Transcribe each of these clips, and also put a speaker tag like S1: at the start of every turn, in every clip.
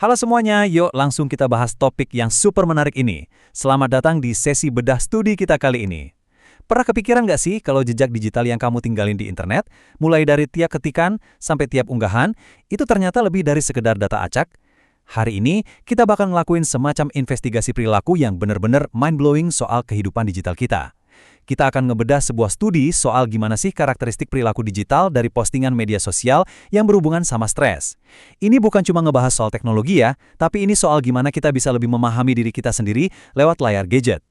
S1: Halo semuanya, yuk langsung kita bahas topik yang super menarik ini. Selamat datang di sesi bedah studi kita kali ini. Pernah kepikiran nggak sih kalau jejak digital yang kamu tinggalin di internet, mulai dari tiap ketikan sampai tiap unggahan, itu ternyata lebih dari sekedar data acak? Hari ini, kita bakal ngelakuin semacam investigasi perilaku yang benar-benar mind-blowing soal kehidupan digital kita. Kita akan ngebedah sebuah studi soal gimana sih karakteristik perilaku digital dari postingan media sosial yang berhubungan sama stres. Ini bukan cuma ngebahas soal teknologi ya, tapi ini soal gimana kita bisa lebih memahami diri kita sendiri lewat layar gadget.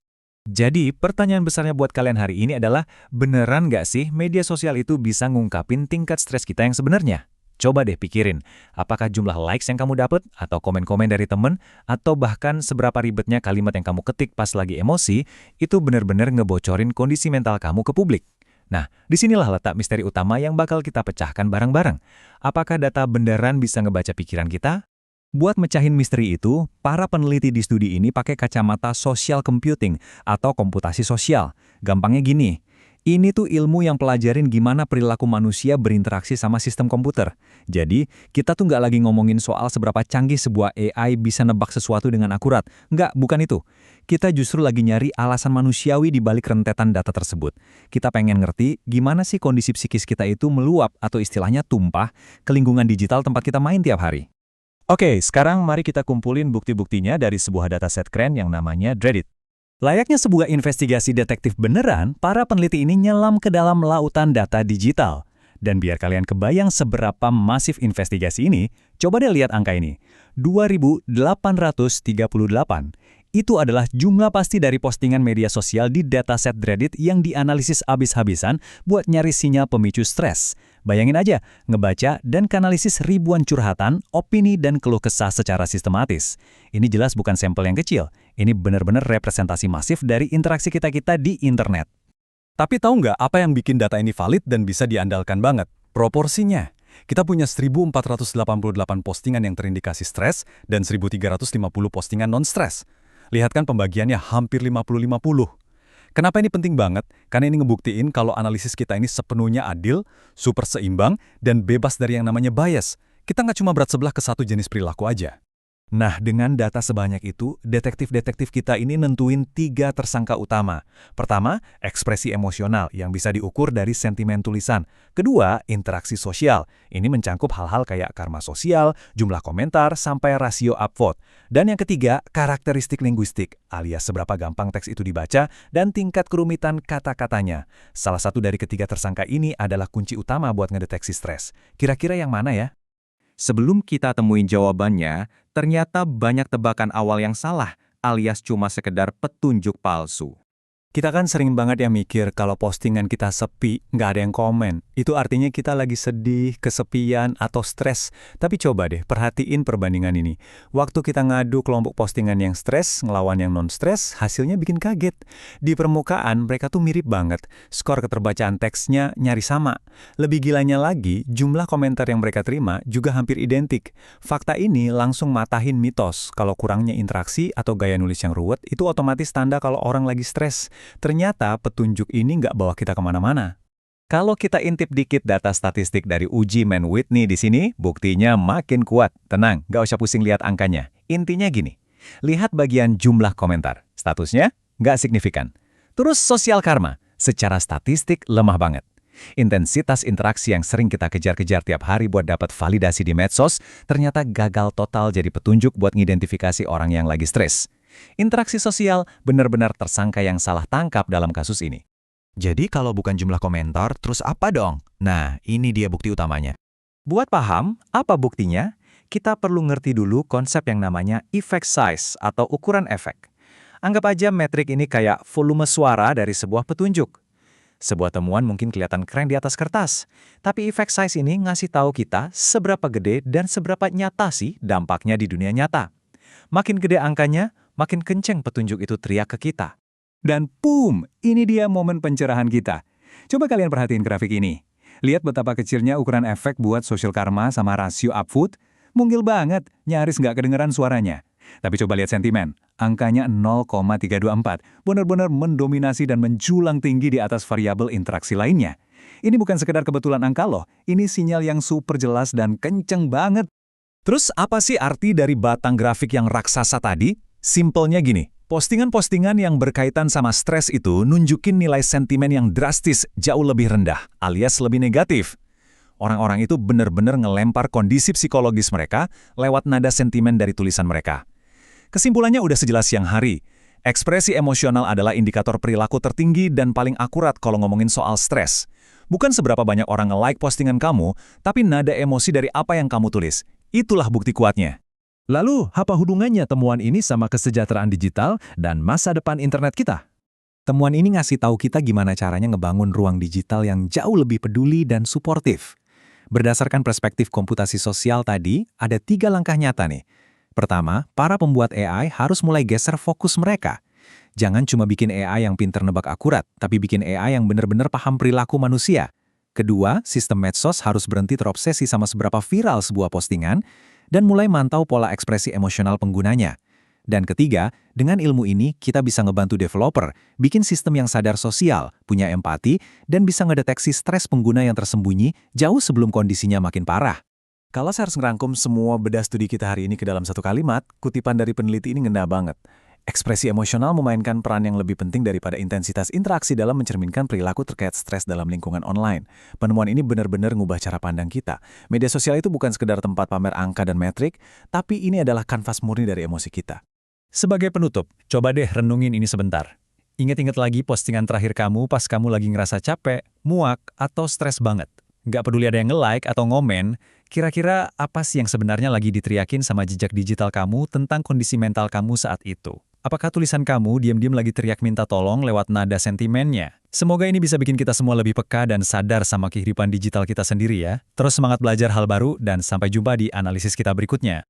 S1: Jadi, pertanyaan besarnya buat kalian hari ini adalah, beneran nggak sih media sosial itu bisa ngungkapin tingkat stres kita yang sebenarnya? Coba deh pikirin, apakah jumlah likes yang kamu dapat, atau komen-komen dari temen, atau bahkan seberapa ribetnya kalimat yang kamu ketik pas lagi emosi, itu benar-benar ngebocorin kondisi mental kamu ke publik. Nah, disinilah letak misteri utama yang bakal kita pecahkan bareng-bareng. Apakah data beneran bisa ngebaca pikiran kita? Buat mecahin misteri itu, para peneliti di studi ini pakai kacamata social computing atau komputasi sosial. Gampangnya gini, ini tuh ilmu yang pelajarin gimana perilaku manusia berinteraksi sama sistem komputer. Jadi, kita tuh nggak lagi ngomongin soal seberapa canggih sebuah AI bisa nebak sesuatu dengan akurat. Nggak, bukan itu. Kita justru lagi nyari alasan manusiawi di balik rentetan data tersebut. Kita pengen ngerti gimana sih kondisi psikis kita itu meluap atau istilahnya tumpah ke lingkungan digital tempat kita main tiap hari. Oke, sekarang mari kita kumpulin bukti-buktinya dari sebuah dataset keren yang namanya Reddit. Layaknya sebuah investigasi detektif beneran, para peneliti ini nyelam ke dalam lautan data digital. Dan biar kalian kebayang seberapa masif investigasi ini, coba deh lihat angka ini. 2.838. Itu adalah jumlah pasti dari postingan media sosial di dataset Reddit yang dianalisis abis-habisan buat nyari sinyal pemicu stres. Bayangin aja, ngebaca dan kanalisis ribuan curhatan, opini, dan keluh kesah secara sistematis. Ini jelas bukan sampel yang kecil. Ini benar-benar representasi masif dari interaksi kita-kita di internet. Tapi tahu nggak apa yang bikin data ini valid dan bisa diandalkan banget? Proporsinya. Kita punya 1.488 postingan yang terindikasi stres dan 1.350 postingan non-stres. Lihat kan pembagiannya hampir 50-50. Kenapa ini penting banget? Karena ini ngebuktiin kalau analisis kita ini sepenuhnya adil, super seimbang, dan bebas dari yang namanya bias. Kita nggak cuma berat sebelah ke satu jenis perilaku aja. Nah, dengan data sebanyak itu, detektif-detektif kita ini nentuin 3 tersangka utama. Pertama, ekspresi emosional yang bisa diukur dari sentimen tulisan. Kedua, interaksi sosial. Ini mencangkup hal-hal kayak karma sosial, jumlah komentar, sampai rasio upvote. Dan yang ketiga, karakteristik linguistik, alias seberapa gampang teks itu dibaca dan tingkat kerumitan kata-katanya. Salah satu dari ketiga tersangka ini adalah kunci utama buat ngedeteksi stres. Kira-kira yang mana ya? Sebelum kita temuin jawabannya, ternyata banyak tebakan awal yang salah, alias cuma sekedar petunjuk palsu. Kita kan sering banget ya mikir kalau postingan kita sepi, nggak ada yang komen. Itu artinya kita lagi sedih, kesepian, atau stres. Tapi coba deh, perhatiin perbandingan ini. Waktu kita ngadu kelompok postingan yang stres, ngelawan yang non-stres, hasilnya bikin kaget. Di permukaan, mereka tuh mirip banget. Skor keterbacaan teksnya nyari sama. Lebih gilanya lagi, jumlah komentar yang mereka terima juga hampir identik. Fakta ini langsung matahin mitos. Kalau kurangnya interaksi atau gaya nulis yang ruwet, itu otomatis tanda kalau orang lagi stres. Ternyata petunjuk ini nggak bawa kita kemana-mana. Kalau kita intip dikit data statistik dari uji Mann-Whitney di sini, buktinya makin kuat. Tenang, nggak usah pusing lihat angkanya. Intinya gini, lihat bagian jumlah komentar. Statusnya nggak signifikan. Terus sosial karma, secara statistik lemah banget. Intensitas interaksi yang sering kita kejar-kejar tiap hari buat dapat validasi di medsos, ternyata gagal total jadi petunjuk buat ngidentifikasi orang yang lagi stres. Interaksi sosial benar-benar tersangka yang salah tangkap dalam kasus ini. Jadi kalau bukan jumlah komentar, terus apa dong? Nah, ini dia bukti utamanya. Buat paham apa buktinya, kita perlu ngerti dulu konsep yang namanya effect size atau ukuran efek. Anggap aja metrik ini kayak volume suara dari sebuah petunjuk. Sebuah temuan mungkin kelihatan keren di atas kertas, tapi effect size ini ngasih tahu kita seberapa gede dan seberapa nyata sih dampaknya di dunia nyata. Makin gede angkanya, makin kenceng petunjuk itu teriak ke kita. Dan boom, ini dia momen pencerahan kita. Coba kalian perhatiin grafik ini. Lihat betapa kecilnya ukuran efek buat social karma sama rasio upvote. Mungil banget, nyaris nggak kedengeran suaranya. Tapi coba lihat sentimen, angkanya 0,324. Benar-benar mendominasi dan menjulang tinggi di atas variabel interaksi lainnya. Ini bukan sekedar kebetulan angka loh, ini sinyal yang super jelas dan kenceng banget. Terus apa sih arti dari batang grafik yang raksasa tadi? Simpelnya gini, postingan-postingan yang berkaitan sama stres itu nunjukin nilai sentimen yang drastis jauh lebih rendah, alias lebih negatif. Orang-orang itu benar-benar ngelempar kondisi psikologis mereka lewat nada sentimen dari tulisan mereka. Kesimpulannya udah sejelas siang hari. Ekspresi emosional adalah indikator perilaku tertinggi dan paling akurat kalau ngomongin soal stres. Bukan seberapa banyak orang nge-like postingan kamu, tapi nada emosi dari apa yang kamu tulis. Itulah bukti kuatnya.
S2: Lalu, apa hubungannya temuan ini sama kesejahteraan digital dan masa depan internet kita?
S1: Temuan ini ngasih tahu kita gimana caranya ngebangun ruang digital yang jauh lebih peduli dan suportif. Berdasarkan perspektif komputasi sosial tadi, ada 3 langkah nyata nih. Pertama, para pembuat AI harus mulai geser fokus mereka. Jangan cuma bikin AI yang pinter nebak akurat, tapi bikin AI yang benar-benar paham perilaku manusia. Kedua, sistem medsos harus berhenti terobsesi sama seberapa viral sebuah postingan dan mulai mantau pola ekspresi emosional penggunanya. Dan ketiga, dengan ilmu ini kita bisa ngebantu developer, bikin sistem yang sadar sosial, punya empati, dan bisa ngedeteksi stres pengguna yang tersembunyi jauh sebelum kondisinya makin parah. Kalau saya harus ngerangkum semua bedah studi kita hari ini ke dalam satu kalimat, kutipan dari peneliti ini ngena banget. Ekspresi emosional memainkan peran yang lebih penting daripada intensitas interaksi dalam mencerminkan perilaku terkait stres dalam lingkungan online. Penemuan ini benar-benar ngubah cara pandang kita. Media sosial itu bukan sekedar tempat pamer angka dan metrik, tapi ini adalah kanvas murni dari emosi kita. Sebagai penutup, coba deh renungin ini sebentar. Ingat-ingat lagi postingan terakhir kamu pas kamu lagi ngerasa capek, muak, atau stres banget. Nggak peduli ada yang nge-like atau ngomen, kira-kira apa sih yang sebenarnya lagi diteriakin sama jejak digital kamu tentang kondisi mental kamu saat itu? Apakah tulisan kamu diam-diam lagi teriak minta tolong lewat nada sentimennya? Semoga ini bisa bikin kita semua lebih peka dan sadar sama kehidupan digital kita sendiri ya. Terus semangat belajar hal baru dan sampai jumpa di analisis kita berikutnya.